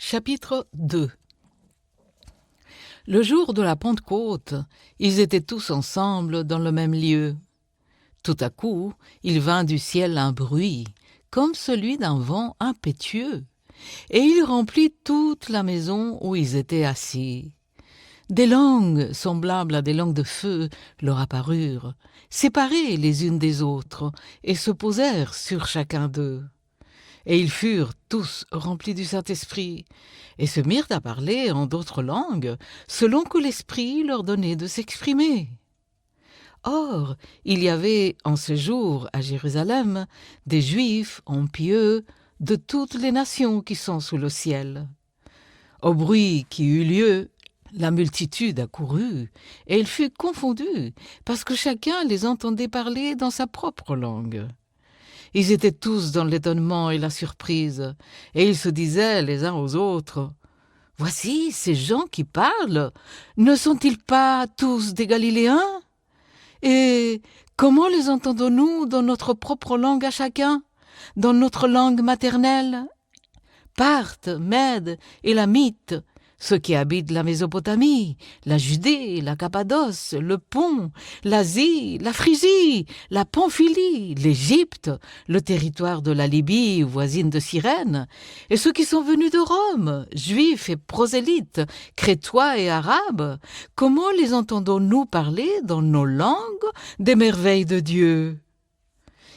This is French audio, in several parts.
Chapitre 2. Le jour de la Pentecôte, ils étaient tous ensemble dans le même lieu. Tout à coup, il vint du ciel un bruit, comme celui d'un vent impétueux, et il remplit toute la maison où ils étaient assis. Des langues, semblables à des langues de feu, leur apparurent, séparées les unes des autres, et se posèrent sur chacun d'eux. Et ils furent tous remplis du Saint-Esprit, et se mirent à parler en d'autres langues, selon que l'Esprit leur donnait de s'exprimer. Or, il y avait en ce jour à Jérusalem des Juifs en pieux de toutes les nations qui sont sous le ciel. Au bruit qui eut lieu, la multitude accourut, et elle fut confondue, parce que chacun les entendait parler dans sa propre langue. Ils étaient tous dans l'étonnement et la surprise, et ils se disaient les uns aux autres, « Voici ces gens qui parlent, ne sont-ils pas tous des Galiléens? Et comment les entendons-nous dans notre propre langue à chacun, dans notre langue maternelle? Parthes, Mèdes, Élamites, ceux qui habitent la Mésopotamie, la Judée, la Cappadoce, le Pont, l'Asie, la Phrygie, la Pamphylie, l'Égypte, le territoire de la Libye voisine de Cyrène, et ceux qui sont venus de Rome, juifs et prosélytes, crétois et arabes, comment les entendons-nous parler dans nos langues des merveilles de Dieu?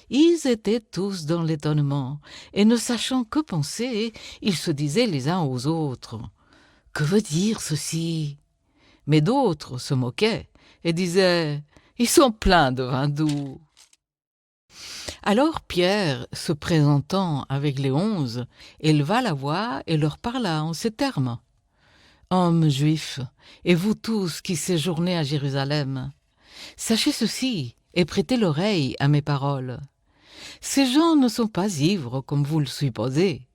Ils étaient tous dans l'étonnement, et ne sachant que penser, ils se disaient les uns aux autres, « Que veut dire ceci ?» Mais d'autres se moquaient et disaient, « Ils sont pleins de vin doux. » Alors Pierre, se présentant avec les 11, éleva la voix et leur parla en ces termes. « Hommes juifs, et vous tous qui séjournez à Jérusalem, sachez ceci et prêtez l'oreille à mes paroles. Ces gens ne sont pas ivres comme vous le supposez,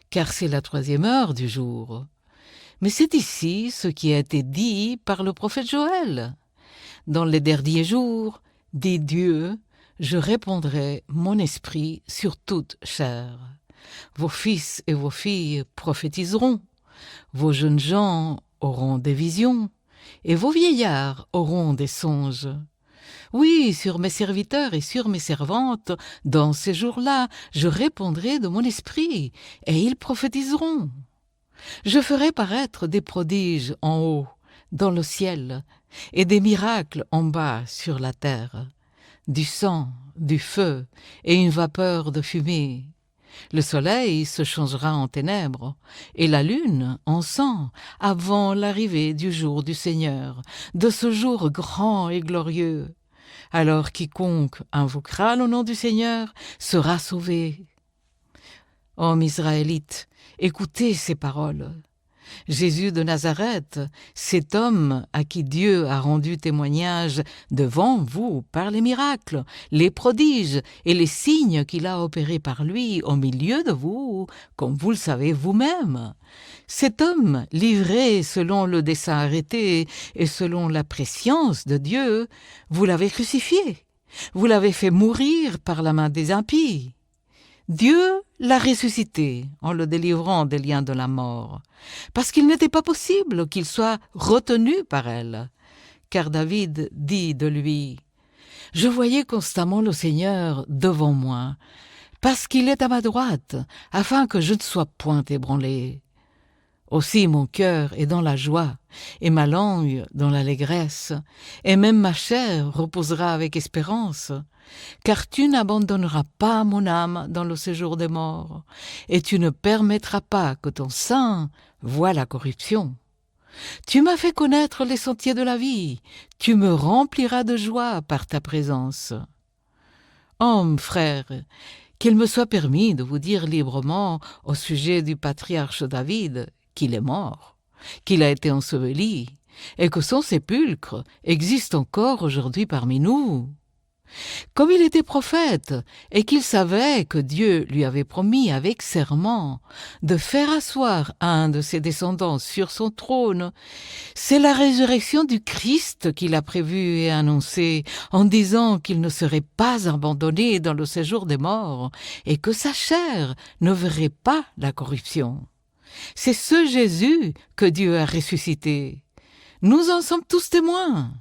car c'est la 3e heure du jour. Mais c'est ici ce qui a été dit par le prophète Joël. Dans les derniers jours, dit Dieu, je répandrai mon esprit sur toute chair. Vos fils et vos filles prophétiseront, vos jeunes gens auront des visions, et vos vieillards auront des songes. Oui, sur mes serviteurs et sur mes servantes, dans ces jours-là, je répandrai de mon esprit, et ils prophétiseront. Je ferai paraître des prodiges en haut, dans le ciel, et des miracles en bas sur la terre, du sang, du feu et une vapeur de fumée. Le soleil se changera en ténèbres, et la lune en sang, avant l'arrivée du jour du Seigneur, de ce jour grand et glorieux. Alors quiconque invoquera le nom du Seigneur sera sauvé. Hommes israélites, écoutez ces paroles. Jésus de Nazareth, cet homme à qui Dieu a rendu témoignage devant vous par les miracles, les prodiges et les signes qu'il a opérés par lui au milieu de vous, comme vous le savez vous-même. Cet homme, livré selon le dessein arrêté et selon la prescience de Dieu, vous l'avez crucifié, vous l'avez fait mourir par la main des impies. Dieu l'a ressuscité en le délivrant des liens de la mort, parce qu'il n'était pas possible qu'il soit retenu par elle. Car David dit de lui, « Je voyais constamment le Seigneur devant moi, parce qu'il est à ma droite, afin que je ne sois point ébranlé. Aussi mon cœur est dans la joie, et ma langue dans l'allégresse, et même ma chair reposera avec espérance. Car tu n'abandonneras pas mon âme dans le séjour des morts, et tu ne permettras pas que ton sein voie la corruption. Tu m'as fait connaître les sentiers de la vie, tu me rempliras de joie par ta présence. Hommes, frères, qu'il me soit permis de vous dire librement au sujet du patriarche David qu'il est mort, qu'il a été enseveli, et que son sépulcre existe encore aujourd'hui parmi nous. Comme il était prophète et qu'il savait que Dieu lui avait promis avec serment de faire asseoir un de ses descendants sur son trône, c'est la résurrection du Christ qu'il a prévue et annoncée en disant qu'il ne serait pas abandonné dans le séjour des morts et que sa chair ne verrait pas la corruption. C'est ce Jésus que Dieu a ressuscité. Nous en sommes tous témoins.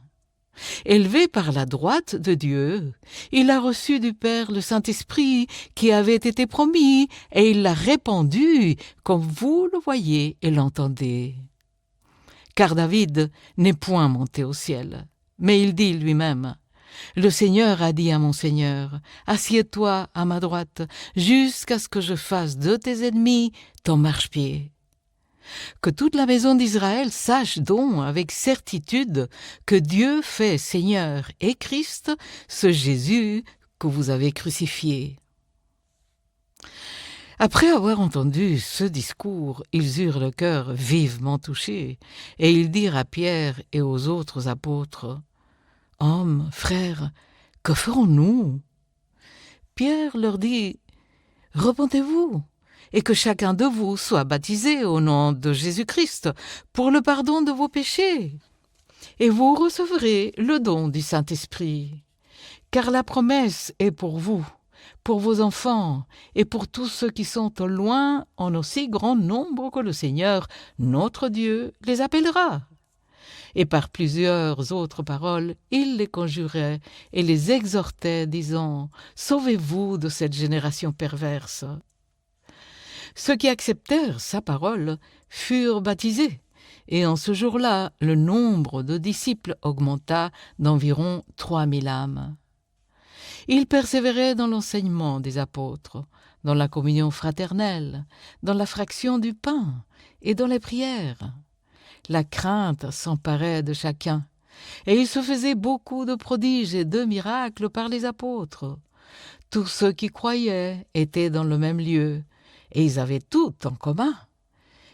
Élevé par la droite de Dieu, il a reçu du Père le Saint-Esprit qui avait été promis, et il l'a répandu comme vous le voyez et l'entendez. Car David n'est point monté au ciel, mais il dit lui-même: le Seigneur a dit à mon Seigneur, assieds-toi à ma droite, jusqu'à ce que je fasse de tes ennemis ton marchepied. Que toute la maison d'Israël sache donc avec certitude que Dieu fait Seigneur et Christ ce Jésus que vous avez crucifié. Après avoir entendu ce discours, ils eurent le cœur vivement touché, et ils dirent à Pierre et aux autres apôtres: « Hommes, frères, que ferons-nous » Pierre leur dit: « Repentez-vous, et que chacun de vous soit baptisé au nom de Jésus-Christ pour le pardon de vos péchés, et vous recevrez le don du Saint-Esprit. Car la promesse est pour vous, pour vos enfants, et pour tous ceux qui sont au loin, en aussi grand nombre que le Seigneur, notre Dieu, les appellera. » Et par plusieurs autres paroles, il les conjurait et les exhortait, disant: « Sauvez-vous de cette génération perverse. » Ceux qui acceptèrent sa parole furent baptisés, et en ce jour-là, le nombre de disciples augmenta d'environ 3000 âmes. Ils persévéraient dans l'enseignement des apôtres, dans la communion fraternelle, dans la fraction du pain et dans les prières. La crainte s'emparait de chacun, et il se faisait beaucoup de prodiges et de miracles par les apôtres. Tous ceux qui croyaient étaient dans le même lieu, et ils avaient tout en commun.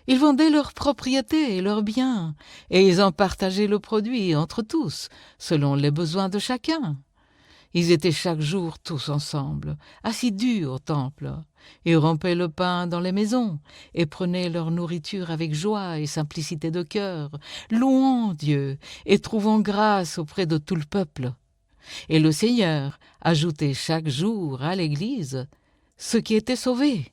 Ils vendaient leurs propriétés et leurs biens, et ils en partageaient le produit entre tous, selon les besoins de chacun. Ils étaient chaque jour tous ensemble, assidus au temple. Ils rompaient le pain dans les maisons et prenaient leur nourriture avec joie et simplicité de cœur, louant Dieu et trouvant grâce auprès de tout le peuple. Et le Seigneur ajoutait chaque jour à l'Église ceux qui étaient sauvés.